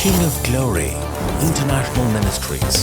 King of Glory International Ministries.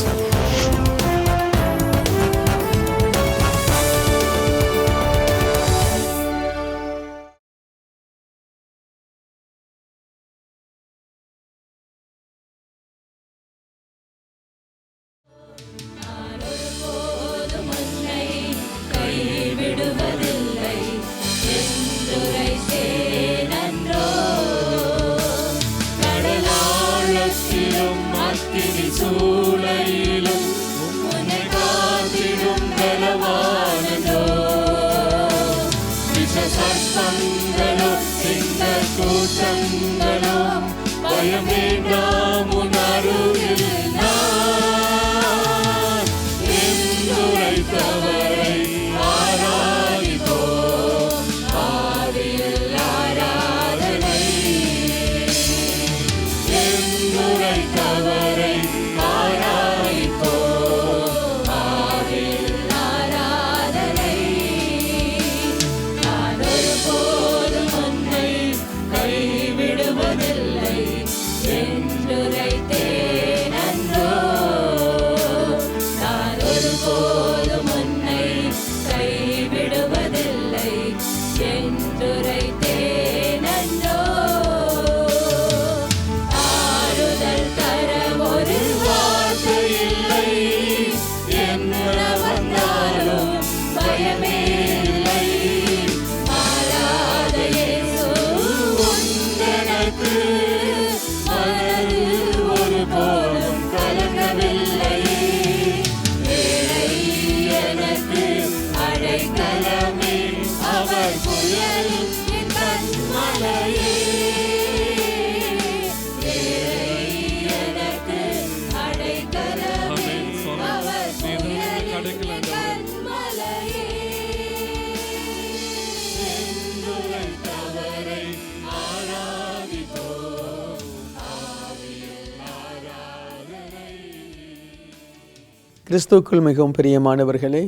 கிறிஸ்துவுக்குள் மிகவும் பிரியமானவர்களே,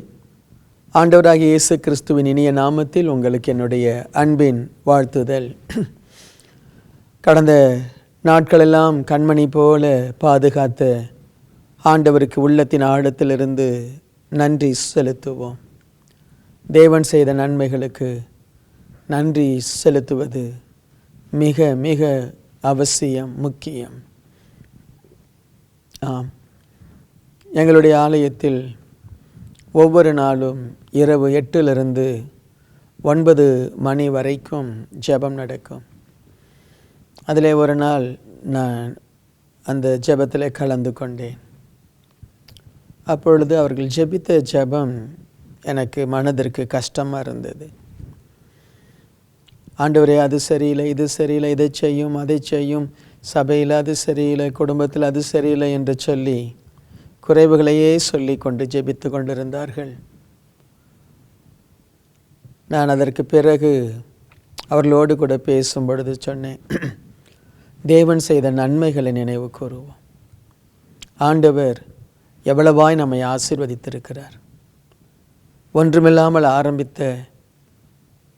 ஆண்டவராகிய இயேசு கிறிஸ்துவின் இனிய நாமத்தில் உங்களுக்கு என்னுடைய அன்பின் வாழ்த்துதல். கடந்த நாட்களெல்லாம் கண்மணி போல பாதுகாத்த ஆண்டவருக்கு உள்ளத்தின் ஆழத்திலிருந்து நன்றி செலுத்துவோம். தேவன் செய்த நன்மைகளுக்கு நன்றி செலுத்துவது மிக மிக அவசியம், முக்கியம். ஆம், எங்களுடைய ஆலயத்தில் ஒவ்வொரு நாளும் இரவு 8 to 9 மணி வரைக்கும் ஜெபம் நடக்கும். அதில் ஒரு நாள் நான் அந்த ஜெபத்தில் கலந்து கொண்டேன். அப்பொழுது அவர்கள் ஜெபித்த ஜெபம் எனக்கு மனதிற்கு கஷ்டமாக இருந்தது. ஆண்டவரே, அது சரியில்லை, இது சரியில்லை, இதை செய்யும், அதை செய்யும், சபையில் அது சரியில்லை, குடும்பத்தில் அது சரியில்லை என்று சொல்லி குறைவுகளையே சொல்லி கொண்டு ஜெபித்து கொண்டிருந்தார்கள். நான் அதற்கு பிறகு அவர்களோடு கூட பேசும் பொழுது சொன்னேன், தேவன் செய்த நன்மைகளை நினைவு கூறுவோம். ஆண்டவர் எவ்வளவாய் நம்மை ஆசீர்வதித்திருக்கிறார். ஒன்றுமில்லாமல் ஆரம்பித்த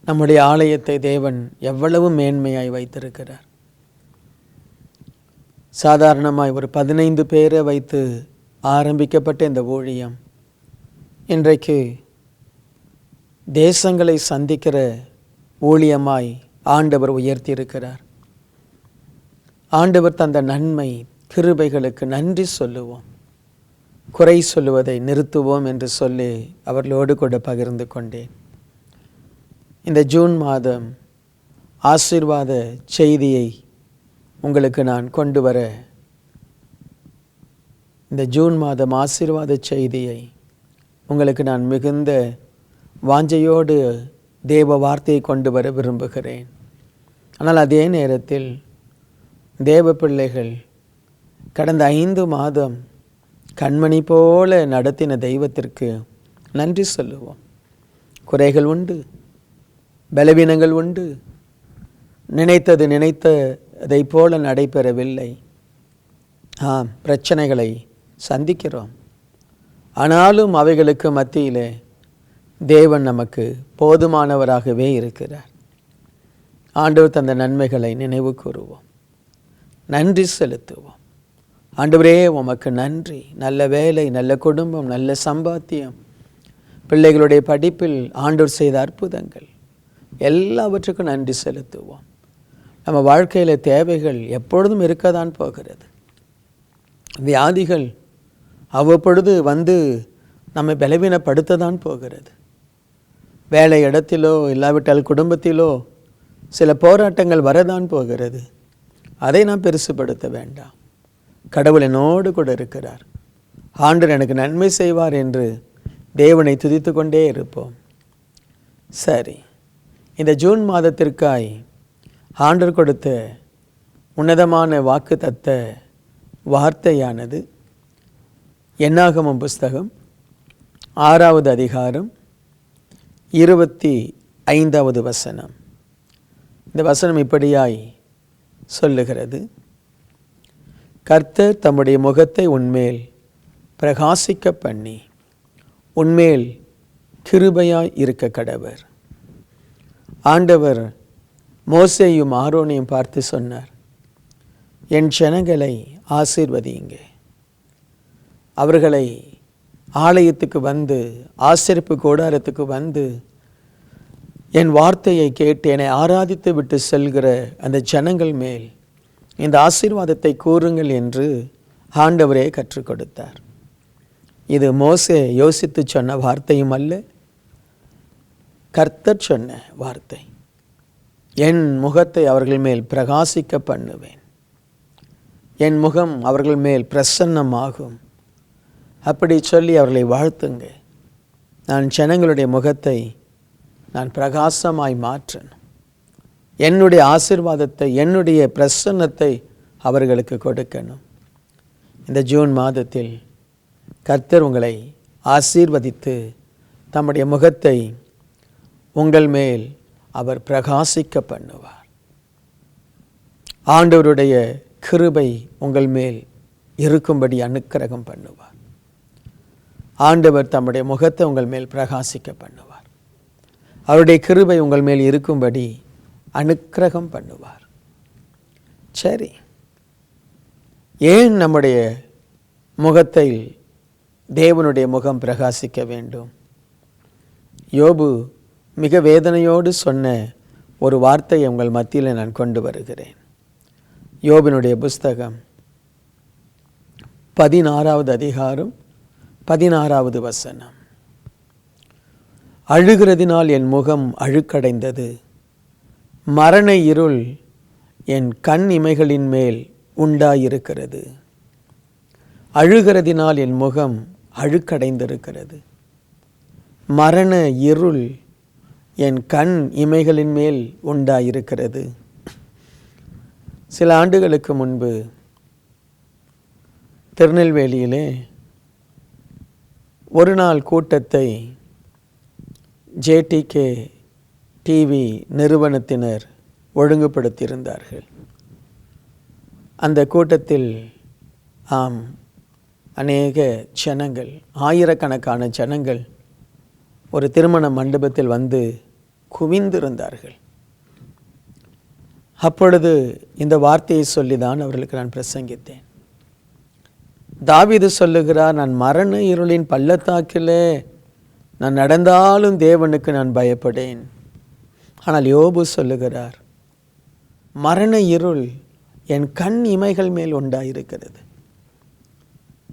நம்முடைய ஆலயத்தை தேவன் எவ்வளவு மேன்மையாய் வைத்திருக்கிறார். சாதாரணமாய் ஒரு 15 பேரை வைத்து ஆரம்பிக்கப்பட்ட இந்த ஊழியம் இன்றைக்கு தேசங்களை சந்திக்கிற ஊழியமாய் ஆண்டவர் உயர்த்தியிருக்கிறார். ஆண்டவர் தந்த நன்மை கிருபைகளுக்கு நன்றி சொல்லுவோம், குறை சொல்லுவதை நிறுத்துவோம் என்று சொல்லி அவர்களோடு கூட பகிர்ந்து கொண்டேன். இந்த ஜூன் மாதம் ஆசீர்வாத செய்தியை உங்களுக்கு நான் கொண்டு வர, இந்த ஜூன் மாதம் ஆசீர்வாத செய்தியை உங்களுக்கு நான் மிகுந்த வாஞ்சையோடு தேவ வார்த்தையை கொண்டு வர விரும்புகிறேன். ஆனால் அதே நேரத்தில் தேவ பிள்ளைகள் கடந்த 5 மாதம் கண்மணி போல நடத்தின தெய்வத்திற்கு நன்றி சொல்லுவோம். குறைகள் உண்டு, பலவீனங்கள் உண்டு, நினைத்ததை போல நடைபெறவில்லை. பிரச்சனைகளை சந்திக்கிறோம். ஆனாலும் அவைகளுக்கு மத்தியிலே தேவன் நமக்கு போதுமானவராகவே இருக்கிறார். ஆண்டவர் தந்த நன்மைகளை நினைவு கூறுவோம், நன்றி செலுத்துவோம். ஆண்டவரே உமக்கு நன்றி. நல்ல வேலை, நல்ல குடும்பம், நல்ல சம்பாத்தியம், பிள்ளைகளுடைய படிப்பில் ஆண்டவர் செய்த அற்புதங்கள் எல்லாவற்றுக்கும் நன்றி செலுத்துவோம். நம்ம வாழ்க்கையில் தேவைகள் எப்பொழுதும் இருக்கதான் போகிறது. வியாதிகள் அவ்வப்பொழுது வந்து நம்மை பலவீனப்படுத்ததான் போகிறது. வேலை இடத்திலோ இல்லாவிட்டால் குடும்பத்திலோ சில போராட்டங்கள் வரதான் போகிறது. அதை நாம் பெருசுப்படுத்த வேண்டாம். கடவுள் என்னோடு கூட இருக்கிறார், ஆண்டவர் எனக்கு நன்மை செய்வார் என்று தேவனை துதித்து கொண்டே இருப்போம். சரி, இந்த ஜூன் மாதத்திற்காய் ஆண்டவர் கொடுத்த உன்னதமான வாக்குத்தத்த வார்த்தையானது என்னாகமம் புஸ்தகம் 6வது அதிகாரம் 25வது வசனம். இந்த வசனம் இப்படியாய் சொல்லுகிறது: கர்த்தர் தம்முடைய முகத்தை உன்மேல் பிரகாசிக்க பண்ணி உன்மேல் கிருபையாய் இருக்க கடவர். ஆண்டவர் மோசேயும் ஆரோனையும் பார்த்து சொன்னார், என் ஜனங்களை ஆசீர்வதியுங்க. அவர்களை ஆலயத்துக்கு வந்து, ஆசரிப்பு கூடாரத்துக்கு வந்து என் வார்த்தையை கேட்டு என்னை ஆராதித்து விட்டு செல்கிற அந்த ஜனங்கள் மேல் இந்த ஆசீர்வாதத்தை கூறுங்கள் என்று ஆண்டவரே கற்றுக் கொடுத்தார். இது மோசே யோசித்து சொன்ன வார்த்தையும் அல்ல, கர்த்தர் சொன்ன வார்த்தை. என் முகத்தை அவர்கள் மேல் பிரகாசிக்க பண்ணுவேன், என் முகம் அவர்கள் மேல் பிரசன்னமாகும். அப்படி சொல்லி அவர்களை வாழ்த்துங்க. நான் ஜனங்களுடைய முகத்தை நான் பிரகாசமாய் மாற்றணும். என்னுடைய ஆசீர்வாதத்தை, என்னுடைய பிரசன்னத்தை அவர்களுக்கு கொடுக்கணும். இந்த ஜூன் மாதத்தில் கர்த்தர் உங்களை ஆசீர்வதித்து தம்முடைய முகத்தை உங்கள் மேல் அவர் பிரகாசிக்க பண்ணுவார். ஆண்டவருடைய கிருபை உங்கள் மேல் இருக்கும்படி அனுக்கிரகம் பண்ணுவார். ஆண்டவர் தம்முடைய முகத்தை உங்கள் மேல் பிரகாசிக்க பண்ணுவார். அவருடைய கிருபை உங்கள் மேல் இருக்கும்படி அனுக்கிரகம் பண்ணுவார். சரி, ஏன் நம்முடைய முகத்தில் தேவனுடைய முகம் பிரகாசிக்க வேண்டும்? யோபு மிக வேதனையோடு சொன்ன ஒரு வார்த்தையை உங்கள் மத்தியில் நான் கொண்டு வருகிறேன். யோபினுடைய புஸ்தகம் 16வது அதிகாரம் 16வது வசனம். அழுகிறதினால் என் முகம் அழுக்கடைந்தது, மரண இருள் என் கண் இமைகளின் மேல் உண்டாயிருக்கிறது. அழுகிறதினால் என் முகம் அழுக்கடைந்திருக்கிறது, மரண இருள் என் கண் இமைகளின் மேல் உண்டாயிருக்கிறது. சில ஆண்டுகளுக்கு முன்பு திருநெல்வேலியிலே ஒரு நாள் கூட்டத்தை JTK டிவி நிறுவனத்தினர் ஒழுங்குபடுத்தியிருந்தார்கள். அந்த கூட்டத்தில் அநேக ஜனங்கள், ஆயிரக்கணக்கான ஜனங்கள் ஒரு திருமண மண்டபத்தில் வந்து குவிந்திருந்தார்கள். அப்பொழுது இந்த வார்த்தையை சொல்லிதான் அவர்களுக்கு நான் பிரசங்கித்தேன். தாவீது சொல்லுகிறார், நான் மரண இருளின் பள்ளத்தாக்கிலே நான் நடந்தாலும் தேவனுக்கு நான் பயப்படேன். ஆனால் யோபு சொல்லுகிறார், மரண இருள் என் கண் இமைகள் மேல் உண்டாயிருக்கிறது.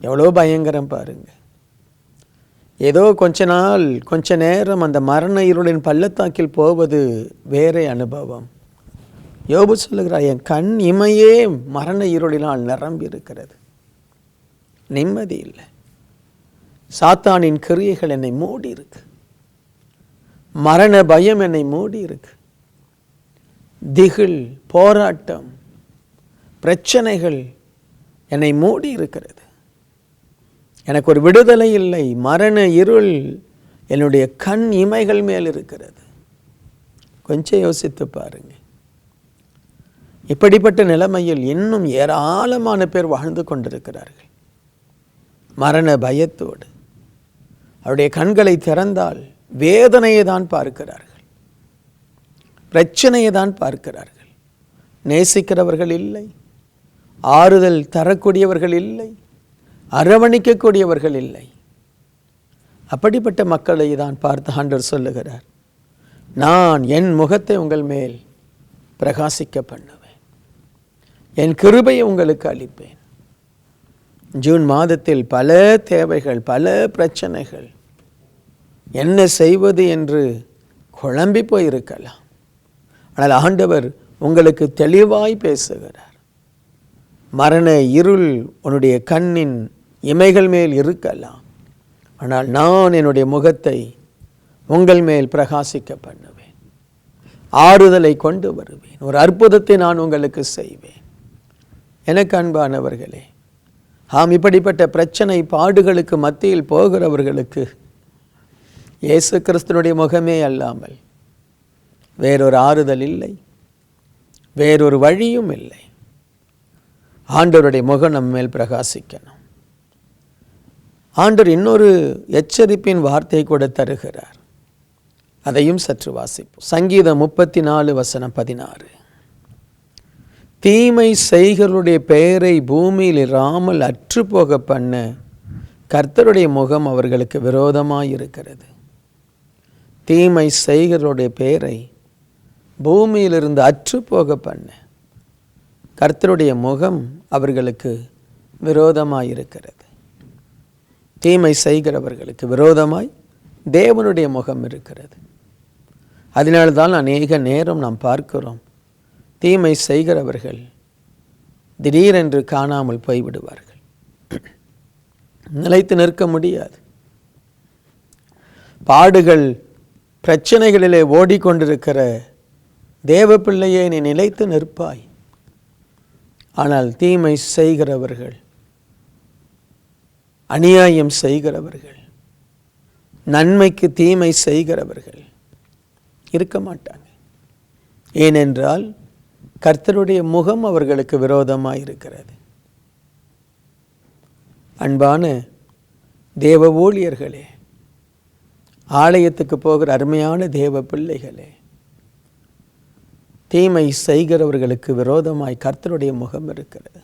எவ்வளோ பயங்கரம் பாருங்க. ஏதோ கொஞ்ச நேரம் அந்த மரண இருளின் பள்ளத்தாக்கில் போவது வேறே அனுபவம். யோபு சொல்லுகிறார், என் கண் இமையே மரண இருளினால் நிரம்பி இருக்கிறது, நிம்மதி இல்லை. சாத்தானின் கிரியைகள் என்னை மூடி இருக்கு, மரண பயம் என்னை மூடி இருக்கு, திகில், போராட்டம், பிரச்சனைகள் என்னை மூடி இருக்கிறது. எனக்கு ஒரு விடுதலை இல்லை. மரண இருள் என்னுடைய கண் இமைகள் மேல் இருக்கிறது. கொஞ்சம் யோசித்து பாருங்க. இப்படிப்பட்ட நிலைமையில் இன்னும் ஏராளமான பேர் வாழ்ந்து கொண்டிருக்கிறார்கள். மரண பயத்தோடு அவருடைய கண்களை திறந்தால் வேதனையை தான் பார்க்கிறார்கள், பிரச்சனையை தான் பார்க்கிறார்கள். நேசிக்கிறவர்கள் இல்லை, ஆறுதல் தரக்கூடியவர்கள் இல்லை, அரவணைக்கக்கூடியவர்கள் இல்லை. அப்படிப்பட்ட மக்களை தான் பார்த்து ஆண்டவர் சொல்லுகிறார், நான் என் முகத்தை உங்கள் மேல் பிரகாசிக்க பண்ணுவேன், என் கிருபையை உங்களுக்கு அளிப்பேன். ஜூன் மாதத்தில் பல தேவைகள், பல பிரச்சனைகள், என்ன செய்வது என்று குழம்பி போயிருக்கலாம். ஆனால் ஆண்டவர் உங்களுக்கு தெளிவாய் பேசுகிறார். மரண இருள் உன்னுடைய கண்ணின் இமைகள் மேல் இருக்கலாம், ஆனால் நான் என்னுடைய முகத்தை உங்கள் மேல் பிரகாசிக்க பண்ணுவேன், ஆறுதலை கொண்டு வருவேன், ஒரு அற்புதத்தை நான் உங்களுக்கு செய்வேன். எனக்கு அன்பானவர்களே, இப்படிப்பட்ட பிரச்சனை பாடுகளுக்கு மத்தியில் போகிறவர்களுக்கு இயேசு கிறிஸ்துனுடைய முகமே அல்லாமல் வேறொரு ஆறுதல் இல்லை, வேறொரு வழியும் இல்லை. ஆண்டவருடைய முகம் நம்ம மேல் பிரகாசிக்கணும். ஆண்டவர் இன்னொரு எச்சரிப்பின் வார்த்தை கூட தருகிறார். அதையும் சற்று வாசிப்போம். சங்கீதம் 34:16. தீமை செய்களுடைய பெயரை பூமியில் இராமல் அற்றுப்போக பண்ண கர்த்தருடைய முகம் அவர்களுக்கு விரோதமாயிருக்கிறது. தீமை செய்களுடைய பெயரை பூமியிலிருந்து அற்றுப்போக பண்ண கர்த்தருடைய முகம் அவர்களுக்கு விரோதமாயிருக்கிறது. தீமை செய்கிறவர்களுக்கு விரோதமாய் தேவனுடைய முகம் இருக்கிறது. அதனால்தான் அநேக நேரம் நாம் பார்க்கிறோம், தீமை செய்கிறவர்கள் திடீரென்று காணாமல் போய்விடுவார்கள், நிலைத்து நிற்க முடியாது. பாடுகள் பிரச்சனைகளிலே ஓடிக்கொண்டிருக்கிற தேவ பிள்ளையே, நீ நிலைத்து நிற்பாய். ஆனால் தீமை செய்கிறவர்கள், அநியாயம் செய்கிறவர்கள், நன்மைக்கு தீமை செய்கிறவர்கள் இருக்க மாட்டாங்க. ஏனென்றால் கர்த்தருடைய முகம் அவர்களுக்கு விரோதமாக இருக்கிறது. அன்பான தேவ ஊழியர்களே, ஆலயத்துக்கு போகிற அருமையான தேவ பிள்ளைகளே, தீமை செய்கிறவர்களுக்கு விரோதமாய் கர்த்தருடைய முகம் இருக்கிறது.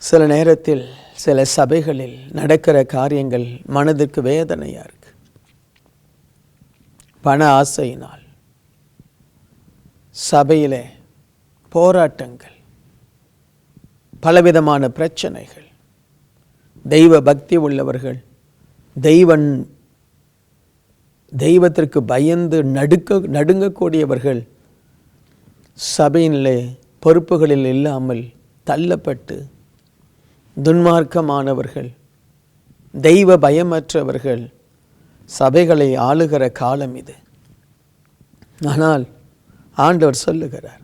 சில நேரத்தில் சில சபைகளில் நடக்கிற காரியங்கள் மனதிற்கு வேதனையா இருக்கு. பண ஆசையினால் சபையிலே போராட்டங்கள், பலவிதமான பிரச்சனைகள். தெய்வ பக்தி உள்ளவர்கள், தெய்வத்திற்கு பயந்து நடுங்கக்கூடியவர்கள் சபையிலே பொறுப்புகளில் இல்லாமல் தள்ளப்பட்டு, துன்மார்க்கமானவர்கள், தெய்வ பயமற்றவர்கள் சபைகளை ஆளுகிற காலம் இது. ஆனால் ஆண்டவர் சொல்லுகிறார்,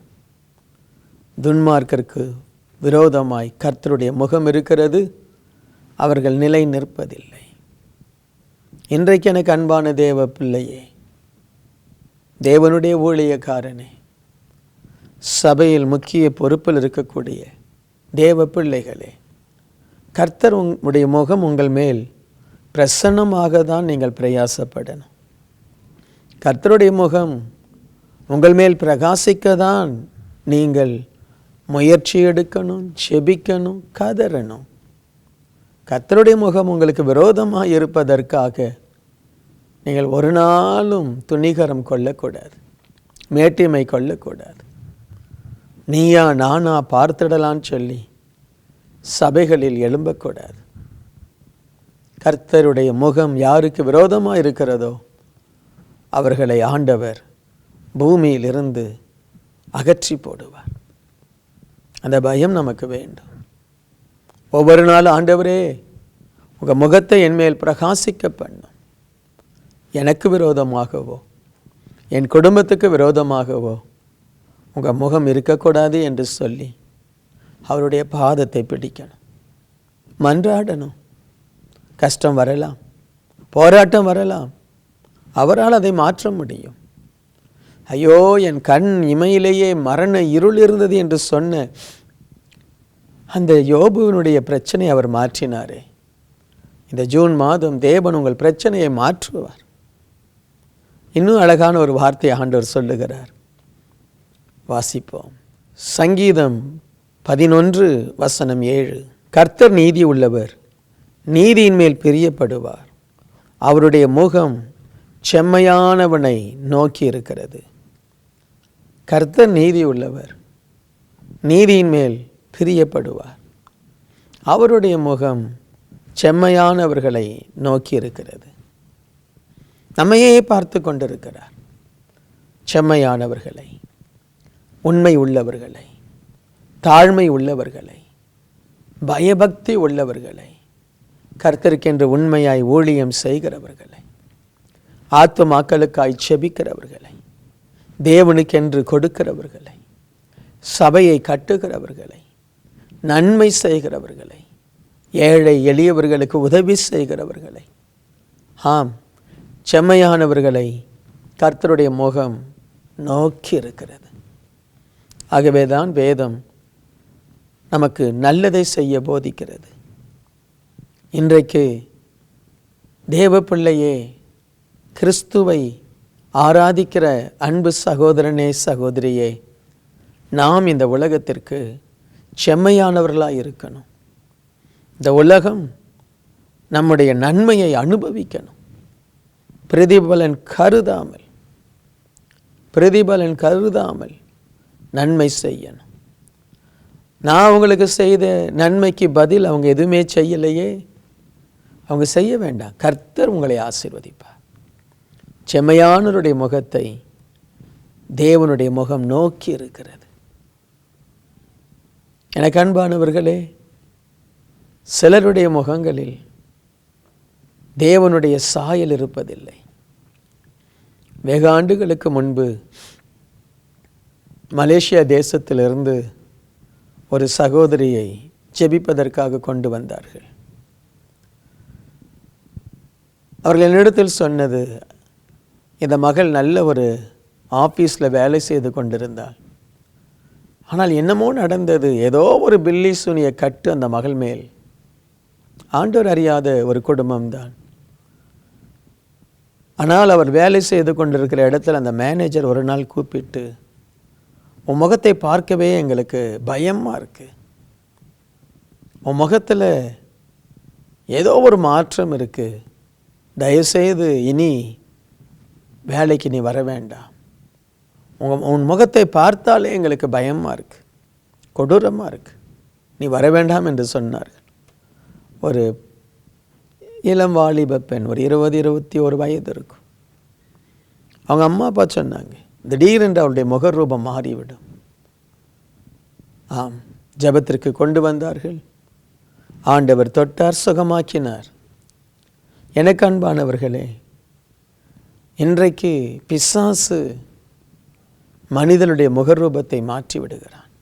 துன்மார்க்கருக்கு விரோதமாய் கர்த்தருடைய முகம் இருக்கிறது, அவர்கள் நிலை நிற்பதில்லை. இன்றைக்கு எனக்கு அன்பான தேவ பிள்ளையே, தேவனுடைய ஊழியக்காரனே, சபையில் முக்கிய பொறுப்பில் இருக்கக்கூடிய தேவ பிள்ளைகளே, கர்த்தர் உடைய முகம் உங்கள் மேல் பிரசன்னமாக தான் நீங்கள் பிரயாசப்படணும். கர்த்தருடைய முகம் உங்கள் மேல் பிரகாசிக்க தான் நீங்கள் முயற்சி எடுக்கணும், செபிக்கணும், கதறணும். கர்த்தருடைய முகம் உங்களுக்கு விரோதமாக இருப்பதற்காக நீங்கள் ஒரு நாளும் துணிகரம் கொள்ளக்கூடாது, மேட்டிமை கொள்ளக்கூடாது. நீயா நானா பார்த்திடலான்னு சொல்லி சபைகளில் எழும்பக்கூடாது. கர்த்தருடைய முகம் யாருக்கு விரோதமாக இருக்கிறதோ அவர்களை ஆண்டவர் பூமியில் இருந்து அகற்றி போடுவார். அந்த பயம் நமக்கு வேண்டும். ஒவ்வொரு நாளும் ஆண்டவரே, உங்கள் முகத்தை என் மேல் பிரகாசிக்க பண்ணும், எனக்கு விரோதமாகவோ என் குடும்பத்துக்கு விரோதமாகவோ உங்கள் முகம் இருக்கக்கூடாது என்று சொல்லி அவருடைய பாதத்தை பிடிக்கணும், மன்றாடணும். கஷ்டம் வரலாம், போராட்டம் வரலாம், அவரால் அதை மாற்ற முடியும். ஐயோ, என் கண் இமையிலேயே மரண இருள் இருந்தது என்று சொன்ன அந்த யோபுவினுடைய பிரச்சனை அவர் மாற்றினாரே. இந்த ஜூன் மாதம் தேவன் உங்கள் பிரச்சனையை மாற்றுவார். இன்னும் அழகான ஒரு வார்த்தையை ஆண்டவர் சொல்லுகிறார், வாசிப்போம். சங்கீதம் 11:7. கர்த்தர் நீதி உள்ளவர், நீதியின் மேல் பிரியப்படுவார், அவருடைய முகம் செம்மையானவனை நோக்கி இருக்கிறது. கர்த்தர் நீதி உள்ளவர், நீதியின் மேல் பிரியப்படுவார், அவருடைய முகம் செம்மையானவர்களை நோக்கி இருக்கிறது. நம்மையே பார்த்து கொண்டிருக்கிறார். செம்மையானவர்களை, உண்மை உள்ளவர்களை, தாழ்மை உள்ளவர்களை, பயபக்தி உள்ளவர்களை, கர்த்தருக்கென்று உண்மையாய் ஊழியம் செய்கிறவர்களை, ஆத்துமாக்களுக்காய் செபிக்கிறவர்களை, தேவனுக்கென்று கொடுக்கிறவர்களை, சபையை கட்டுகிறவர்களை, நன்மை செய்கிறவர்களை, ஏழை எளியவர்களுக்கு உதவி செய்கிறவர்களை, ஆம், செம்மையானவர்களை கர்த்தருடைய முகம் நோக்கி இருக்கிறது. ஆகவேதான் வேதம் நமக்கு நல்லதை செய்ய போதிக்கிறது. இன்றைக்கு தேவ பிள்ளையே, கிறிஸ்துவை ஆராதிக்கிற அன்பு சகோதரனே, சகோதரியே, நாம் இந்த உலகத்திற்கு செம்மையானவர்களாக இருக்கணும். இந்த உலகம் நம்முடைய நன்மையை அனுபவிக்கணும். பிரதிபலன் கருதாமல் நன்மை செய்யணும். நான் அவங்களுக்கு செய்த நன்மைக்கு பதில் அவங்க எதுவுமே செய்யலையே, அவங்க செய்ய வேண்டாம். கர்த்தர் உங்களை ஆசீர்வதிப்பார். செம்மையானவருடைய முகத்தை தேவனுடைய முகம் நோக்கி இருக்கிறது. எனக்கு அன்பானவர்களே, சிலருடைய முகங்களில் தேவனுடைய சாயல் இருப்பதில்லை. வெகு ஆண்டுகளுக்கு முன்பு மலேசியா தேசத்திலிருந்து ஒரு சகோதரியை ஜெபிப்பதற்காக கொண்டு வந்தார்கள். அவர்கள் என்னிடத்தில் சொன்னது, இந்த மகள் நல்ல ஒரு ஆஃபீஸில் வேலை செய்து கொண்டிருந்தாள். ஆனால் என்னமோ நடந்தது, ஏதோ ஒரு பில்லி சூனிய கட்டு அந்த மகள் மேல். ஆண்டவர் அறியாத ஒரு குடும்பம்தான். ஆனால் அவர் வேலை செய்து கொண்டிருக்கிற இடத்துல அந்த மேனேஜர் ஒரு நாள் கூப்பிட்டு, உன் முகத்தை பார்க்கவே எங்களுக்கு பயமாக இருக்கு, உன் முகத்தில் ஏதோ ஒரு மாற்றம் இருக்குது, தயவுசெய்து இனி வேலைக்கு நீ வர வேண்டாம், உன் முகத்தை பார்த்தாலே எங்களுக்கு பயமாக இருக்கு, கொடூரமாக இருக்கு, நீ வர வேண்டாம் என்று சொன்னார்கள். ஒரு இளம் வாலிப பெண், ஒரு 20-21 வயது இருக்கும். அவங்க அம்மா அப்பா சொன்னாங்க, திடீரென்று அவளுடைய முகரூபம் மாறிவிடும். ஆம், ஜெபத்திற்கு கொண்டு வந்தார்கள். ஆண்டவர் தொட்டார், சுகமாக்கினார். எனக்கு அன்பானவர்களே, இன்றைக்கு பிசாசு மனிதனுடைய முகரூபத்தை மாற்றி விடுகிறான்.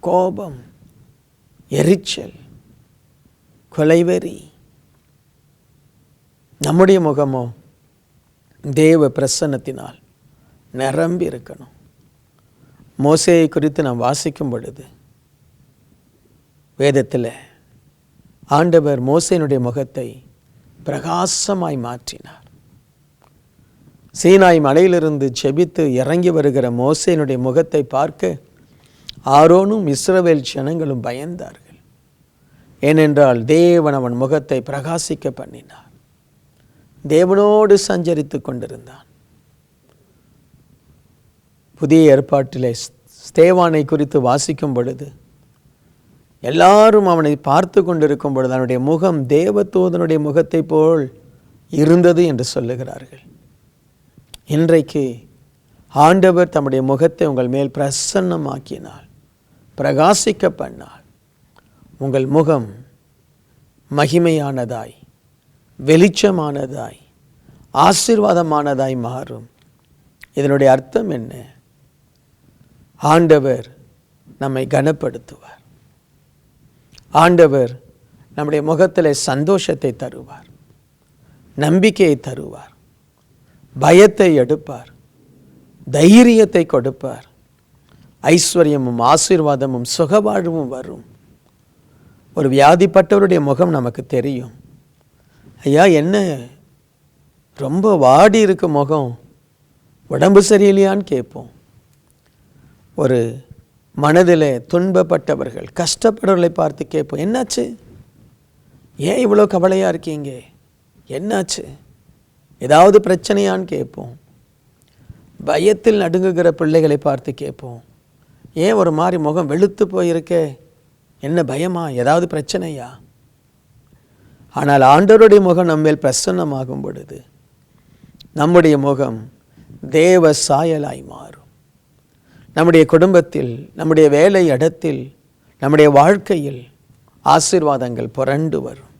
கோபம், எரிச்சல், கொலைவெறி. நம்முடைய முகமோ தேவ பிரசன்னத்தினால் நிரம்பி இருக்கணும். மோசேயை குறித்து நாம் வாசிக்கும் பொழுது வேதத்தில் ஆண்டவர் மோசேயினுடைய முகத்தை பிரகாசமாய் மாற்றினார். சீனாய் மலையிலிருந்து செபித்து இறங்கி வருகிற மோசேயினுடைய முகத்தை பார்க்க ஆரோனும் இஸ்ரவேல் ஜனங்களும் பயந்தார்கள். ஏனென்றால் தேவன் அவன் முகத்தை பிரகாசிக்க பண்ணினார். தேவனோடு சஞ்சரித்து கொண்டிருந்தான். புதிய ஏற்பாட்டிலே ஸ்தேவானை குறித்து வாசிக்கும் பொழுது எல்லாரும் அவனை பார்த்து கொண்டிருக்கும் பொழுது அவனுடைய முகம் தேவதூதனுடைய முகத்தை போல் இருந்தது என்று சொல்லுகிறார்கள். இன்றைக்கு ஆண்டவர் தம்முடைய முகத்தை உங்கள் மேல் பிரசன்னமாக்கினார், பிரகாசிக்க பண்ணார். உங்கள் முகம் மகிமையானதாய், வெளிச்சமானதாய், ஆசீர்வாதமானதாய் மாறும். இதனுடைய அர்த்தம் என்ன? ஆண்டவர் நம்மை கனப்படுத்துவார். ஆண்டவர் நம்முடைய முகத்தில் சந்தோஷத்தை தருவார், நம்பிக்கையை தருவார், பயத்தை எடுப்பார், தைரியத்தை கொடுப்பார். ஐஸ்வர்யமும் ஆசீர்வாதமும் சுகவாழ்வும் வரும். ஒரு வியாதிப்பட்டவருடைய முகம் நமக்கு தெரியும். ஐயா, என்ன ரொம்ப வாடி இருக்கு முகம், உடம்பு சரியில்லையான்னு கேட்போம். ஒரு மனதில் துன்பப்பட்டவர்கள், கஷ்டப்படுறவர்களை பார்த்து கேட்போம், என்னாச்சு, ஏன் இவ்வளோ கவலையாக இருக்கீங்க, என்னாச்சு, ஏதாவது பிரச்சனையான்னு கேட்போம். பயத்தில் நடுங்குகிற பிள்ளைகளை பார்த்து கேட்போம், ஏன் ஒரு மாதிரி முகம் வெளுத்து போயிருக்கே, என்ன பயமா, ஏதாவது பிரச்சனையா? ஆனால் ஆண்டவருடைய முகம் நம்மேல் பிரசன்னமாகும் பொழுது நம்முடைய முகம் தேவ சாயலாய் மாறும். நம்முடைய குடும்பத்தில், நம்முடைய வேலை இடத்தில், நம்முடைய வாழ்க்கையில் ஆசீர்வாதங்கள் புரண்டு வரும்.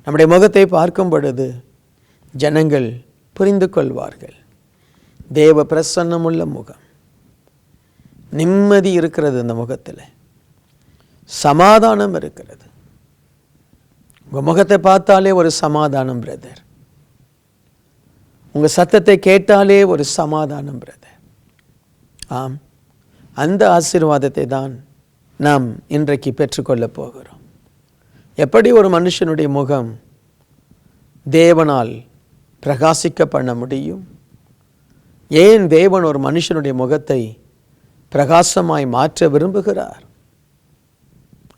நம்முடைய முகத்தை பார்க்கும் பொழுது ஜனங்கள் புரிந்து கொள்வார்கள். தேவ பிரசன்னமுள்ள முகம், நிம்மதி இருக்கிறது, இந்த முகத்தில் சமாதானம் இருக்கிறது. உங்கள் முகத்தை பார்த்தாலே ஒரு சமாதானம் பிரதர், உங்கள் சத்தத்தை கேட்டாலே ஒரு சமாதானம் பிரதர். ஆம், அந்த ஆசீர்வாதத்தை தான் நாம் இன்றைக்கு பெற்றுக்கொள்ளப் போகிறோம். எப்படி ஒரு மனுஷனுடைய முகம் தேவனால் பிரகாசிக்க பண்ண முடியும்? ஏன் தேவன் ஒரு மனுஷனுடைய முகத்தை பிரகாசமாய் மாற்ற விரும்புகிறார்?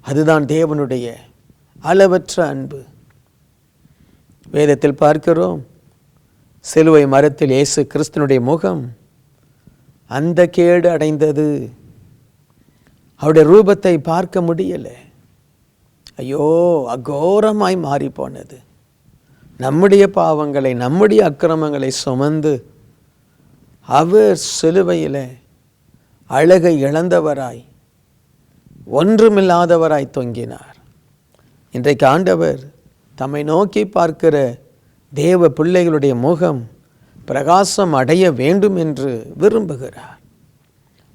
அதுதான் தேவனுடைய அளவற்ற அன்பு. வேதத்தில் பார்க்கிறோம், சிலுவை மரத்தில் இயேசு கிறிஸ்துனுடைய முகம் அந்த கேடு அடைந்தது. அவருடைய ரூபத்தை பார்க்க முடியலை. ஐயோ, அகோரமாய் மாறி போனது. நம்முடைய பாவங்களை, நம்முடைய அக்கிரமங்களை சுமந்து அவர் சிலுவையில் அழகை இழந்தவராய், ஒன்றுமில்லாதவராய் தொங்கினார். இன்றைக்கு ஆண்டவர் தம்மை நோக்கி பார்க்கிற தேவ பிள்ளைகளுடைய முகம் பிரகாசம் அடைய வேண்டும் என்று விரும்புகிறார்.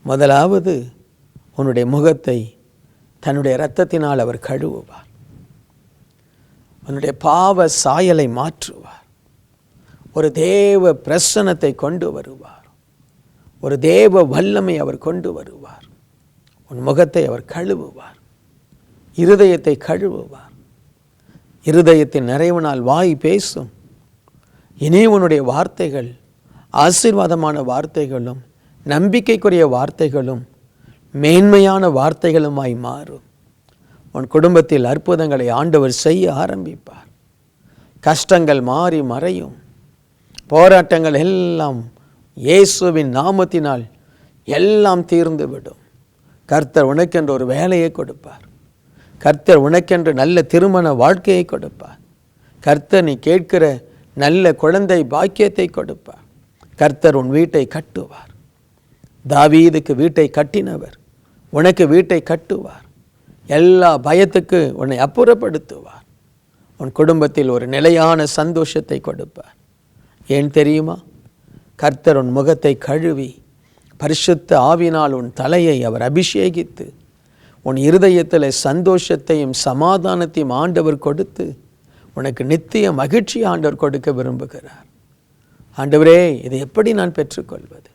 முதலாவது, உன்னுடைய முகத்தை தன்னுடைய இரத்தத்தினால் அவர் கழுவுவார். உன்னுடைய பாவ சாயலை மாற்றுவார். ஒரு தேவ பிரசன்னத்தை கொண்டு வருவார். ஒரு தேவ வல்லமை அவர் கொண்டு வருவார். உன் முகத்தை அவர் கழுவுவார். இருதயத்தை கழுவுவார். இருதயத்தின் நிறைவினால் வாய் பேசும். இனி உன்னுடைய வார்த்தைகள் ஆசீர்வாதமான வார்த்தைகளும், நம்பிக்கைக்குரிய வார்த்தைகளும், மேன்மையான வார்த்தைகளுமாய் மாறும். உன் குடும்பத்தில் அற்புதங்களை ஆண்டவர் செய்ய ஆரம்பிப்பார். கஷ்டங்கள் மாறி மறையும். போராட்டங்கள் எல்லாம் இயேசுவின் நாமத்தினால் எல்லாம் தீர்ந்துவிடும். கர்த்தர் உனக்கென்று ஒரு வேலையை கொடுப்பார். கர்த்தர் உனக்கென்று நல்ல திருமண வாழ்க்கையை கொடுப்பார். கர்த்தர் நீ கேட்கிற நல்ல குழந்தை பாக்கியத்தை கொடுப்பார். கர்த்தர் உன் வீட்டை கட்டுவார். தாவீதுக்கு வீட்டை கட்டினவர் உனக்கு வீட்டை கட்டுவார். எல்லா பயத்துக்கு உன்னை அப்புறப்படுத்துவார். உன் குடும்பத்தில் ஒரு நிலையான சந்தோஷத்தை கொடுப்பார். ஏன் தெரியுமா? கர்த்தர் உன் முகத்தை கழுவி பரிசுத்த ஆவினால் உன் தலையை அவர் அபிஷேகித்து உன் இருதயத்தில் சந்தோஷத்தையும் சமாதானத்தையும் ஆண்டவர் கொடுத்து உனக்கு நித்திய மகிழ்ச்சி ஆண்டவர் கொடுக்க விரும்புகிறார். ஆண்டவரே, இதை எப்படி நான் பெற்றுக்கொள்வது?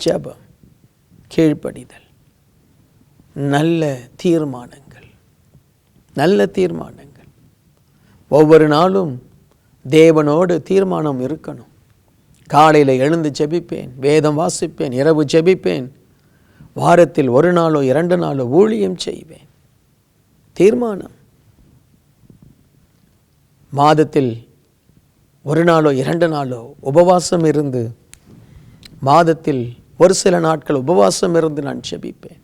ஜெபம், கீழ்ப்படிதல், நல்ல தீர்மானங்கள். நல்ல தீர்மானங்கள். ஒவ்வொரு நாளும் தேவனோடு தீர்மானம் இருக்கணும். காலையில் எழுந்து ஜெபிப்பேன், வேதம் வாசிப்பேன், இரவு ஜெபிப்பேன், வாரத்தில் ஒரு நாளோ 2 நாளோ ஊழியம் செய்வேன். தீர்மானம். மாதத்தில் 1 நாளோ 2 நாளோ உபவாசம் இருந்து, மாதத்தில் ஒரு சில நாட்கள் உபவாசம் இருந்து நான் ஜெபிப்பேன்.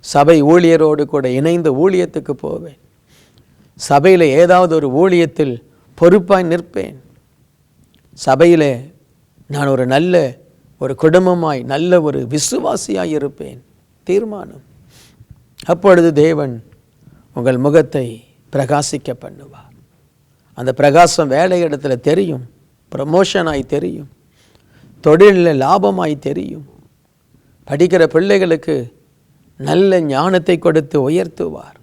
சபை ஊழியரோடு கூட இணைந்து ஊழியத்துக்கு போவேன். சபையில் ஏதாவது ஒரு ஊழியத்தில் பொறுப்பாய் நிற்பேன். சபையில் நான் ஒரு நல்ல ஒரு குடும்பமாய், நல்ல ஒரு விசுவாசியாய் இருப்பேன். தீர்மானம். அப்பொழுது தேவன் உங்கள் முகத்தை பிரகாசிக்க பண்ணுவார். அந்த பிரகாசம் வேலை இடத்துல தெரியும், ப்ரமோஷனாய் தெரியும், தொழிலில் லாபமாய் தெரியும். படிக்கிற பிள்ளைகளுக்கு நல்ல ஞானத்தை கொடுத்து உயர்த்துவார்.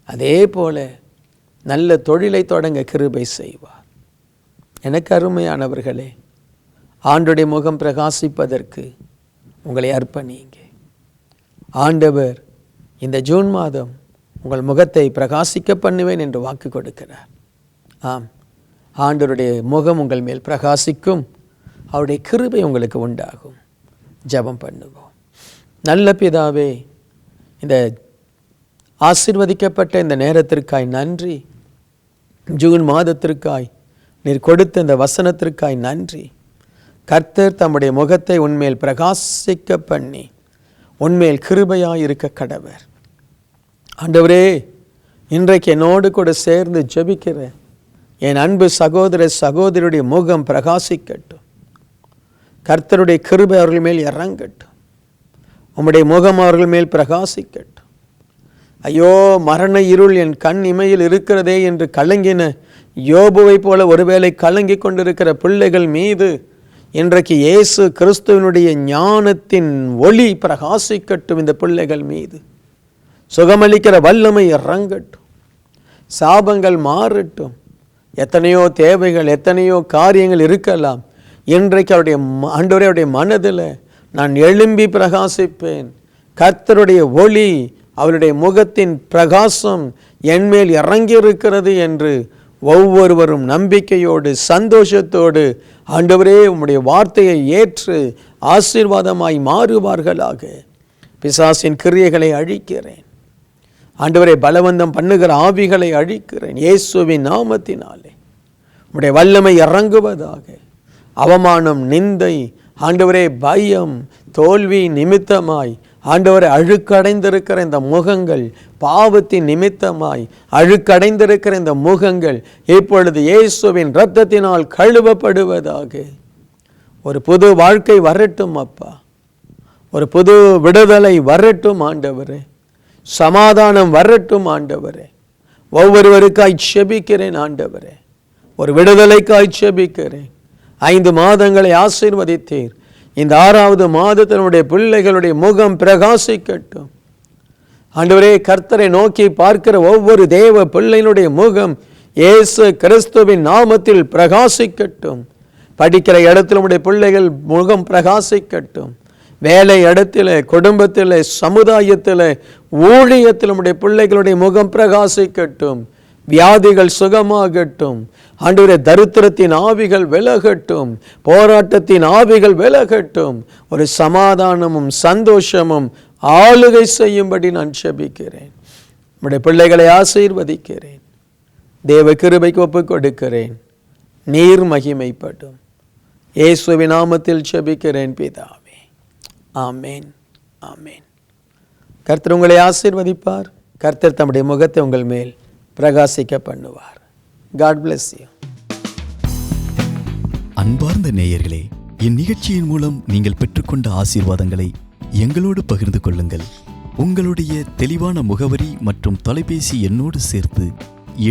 அதே போல நல்ல தொழிலை தொடங்க கிருபை செய்வார். எனக்கு அருமையானவர்களே, ஆண்டுடைய முகம் பிரகாசிப்பதற்கு உங்களை அர்ப்பணிங்க. ஆண்டவர் இந்த ஜூன் மாதம் உங்கள் முகத்தை பிரகாசிக்க பண்ணுவேன் என்று வாக்கு கொடுக்கிறார். ஆம், ஆண்டவருடைய முகம் உங்கள் மேல் பிரகாசிக்கும். அவருடைய கிருபை உங்களுக்கு உண்டாகும். ஜெபம் பண்ணுவோம். நல்ல பிதாவே, இந்த ஆசீர்வதிக்கப்பட்ட இந்த நேரத்திற்காய் நன்றி. ஜூன் மாதத்திற்காய் நீர் கொடுத்த இந்த வசனத்திற்காய் நன்றி. கர்த்தர் தம்முடைய முகத்தை உன்மேல் பிரகாசிக்க பண்ணி உன்மேல் கிருபையாய் இருக்க கடவர். ஆண்டவரே, இன்றைக்கு என்னோடு கூட சேர்ந்து ஜெபிக்கிற என் அன்பு சகோதர சகோதரியுடைய முகம் பிரகாசிக்கட்டும். கர்த்தருடைய கிருபை அவர்கள் மேல் இறங்கட்டும். உம்முடைய முகம் அவர்கள் மேல் பிரகாசிக்கட்டும். ஐயோ, மரண இருள் என் கண் இமையில் இருக்கிறதே என்று கலங்கின யோபுவை போல ஒருவேளை கலங்கி கொண்டிருக்கிற பிள்ளைகள் மீது இன்றைக்கு இயேசு கிறிஸ்துவனுடைய ஞானத்தின் ஒளி பிரகாசிக்கட்டும். இந்த பிள்ளைகள் மீது சுகமளிக்கிற வல்லமை இறங்கட்டும். சாபங்கள் மாறட்டும். எத்தனையோ தேவைகள், எத்தனையோ காரியங்கள் இருக்கலாம். இன்றைக்கு அவருடைய மனதில் நான் எழும்பி பிரகாசிப்பேன். கர்த்தருடைய ஒளி, அவருடைய முகத்தின் பிரகாசம் என்மேல் இறங்கியிருக்கிறது என்று ஒவ்வொருவரும் நம்பிக்கையோடு சந்தோஷத்தோடு ஆண்டவரே உம்முடைய வார்த்தையை ஏற்று ஆசீர்வாதமாய் மாறுவார்களாக. பிசாசின் கிரியைகளை அழிக்கிறேன் ஆண்டவரே. பலவந்தம் பண்ணுகிற ஆவிகளை அழிக்கிறேன் இயேசுவின் நாமத்தினாலே. உம்முடைய வல்லமை இறங்குவதாக. அவமானம், நிந்தை, ஆண்டவரே பயம், தோல்வி நிமித்தமாய் ஆண்டவரை அழுக்கடைந்திருக்கிற இந்த முகங்கள், பாவத்தின் நிமித்தமாய் அழுக்கடைந்திருக்கிற இந்த முகங்கள் இப்பொழுது இயேசுவின் இரத்தத்தினால் கழுவப்படுவதாக. ஒரு புது வாழ்க்கை வரட்டும் அப்பா. ஒரு புது விடுதலை வரட்டும் ஆண்டவரே. சமாதானம் வரட்டும் ஆண்டவரே. ஒவ்வொருவருக்காய் செபிக்கிறேன் ஆண்டவரே. ஒரு விடுதலைக்காய் செபிக்கிறேன். 5 மாதங்களை ஆசீர்வதித்தீர். இந்த 6வது மாதத்தினுடைய பிள்ளைகளுடைய முகம் பிரகாசிக்கட்டும் ஆண்டவரே. கர்த்தரை நோக்கி பார்க்கிற ஒவ்வொரு தேவ பிள்ளையினுடைய முகம் இயேசு கிறிஸ்துவின் நாமத்தில் பிரகாசிக்கட்டும். படிக்கிற இடத்தில் உடைய பிள்ளைகள் முகம் பிரகாசிக்கட்டும். வேலை இடத்துல, குடும்பத்தில், சமுதாயத்தில், ஊழியத்தில் உடைய பிள்ளைகளுடைய முகம் பிரகாசிக்கட்டும். வியாதிகள் சுகமாகட்டும் ஆண்டவரே. தரித்திரத்தின் ஆவிகள் விலகட்டும். போராட்டத்தின் ஆவிகள் விலகட்டும். ஒரு சமாதானமும் சந்தோஷமும் ஆளுகை செய்யும்படி நான் ஜெபிக்கிறேன். உம்முடைய பிள்ளைகளை ஆசீர்வதிக்கிறேன். தேவ கிருபைக்கு ஒப்புக் கொடுக்கிறேன். நீர் மகிமைப்படும். இயேசுவின் நாமத்தில் ஜெபிக்கிறேன் பிதாவே. ஆமேன், ஆமேன். கர்த்தர் உங்களை ஆசீர்வதிப்பார். கர்த்தர் தம்முடைய முகத்தை உங்கள் மேல் பிரகாசிக்க பண்ணுவார். God bless you. அன்பார்ந்த நேயர்களே, இந்நிகழ்ச்சியின் மூலம் நீங்கள் பெற்றுக்கொண்ட ஆசீர்வாதங்களை எங்களோடு பகிர்ந்து கொள்ளுங்கள். உங்களுடைய தெளிவான முகவரி மற்றும் தொலைபேசி எண்ணோடு சேர்த்து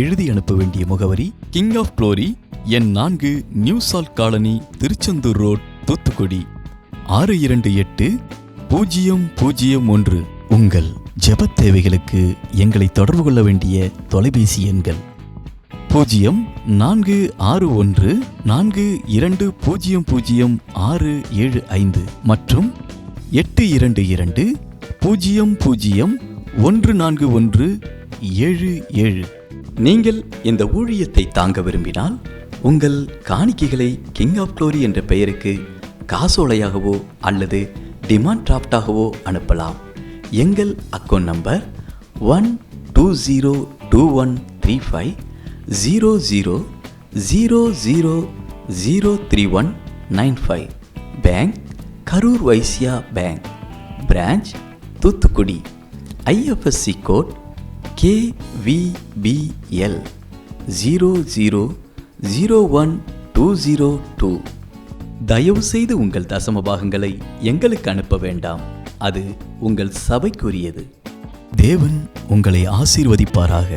எழுதி அனுப்ப வேண்டிய முகவரி கிங் ஆஃப் க்ளோரி, எண் 4, new salt colony, Tiruchendur road, Thoothukudi 628001. உங்கள் ஜெபத் தேவைகளுக்கு எங்களை தொடர்பு கொள்ள வேண்டிய தொலைபேசி எண்கள் 0414200675 மற்றும் 8220014177. நீங்கள் இந்த ஊழியத்தை தாங்க விரும்பினால் உங்கள் காணிக்கைகளை கிங் ஆஃப் க்ளோரி என்ற பெயருக்கு காசோலையாகவோ அல்லது டிமாண்ட் டிராஃப்டாகவோ அனுப்பலாம். எங்கள் account number 120213500003195. Bank Karur Vysya bank, branch Thoothukudi. IFSC code KVBL 0001202. தயவு செய்து உங்கள் தசம பாகங்களை எங்களுக்கு அனுப்ப வேண்டாம். அது உங்கள் சபைக்குரியது. தேவன் உங்களை ஆசீர்வதிப்பாராக.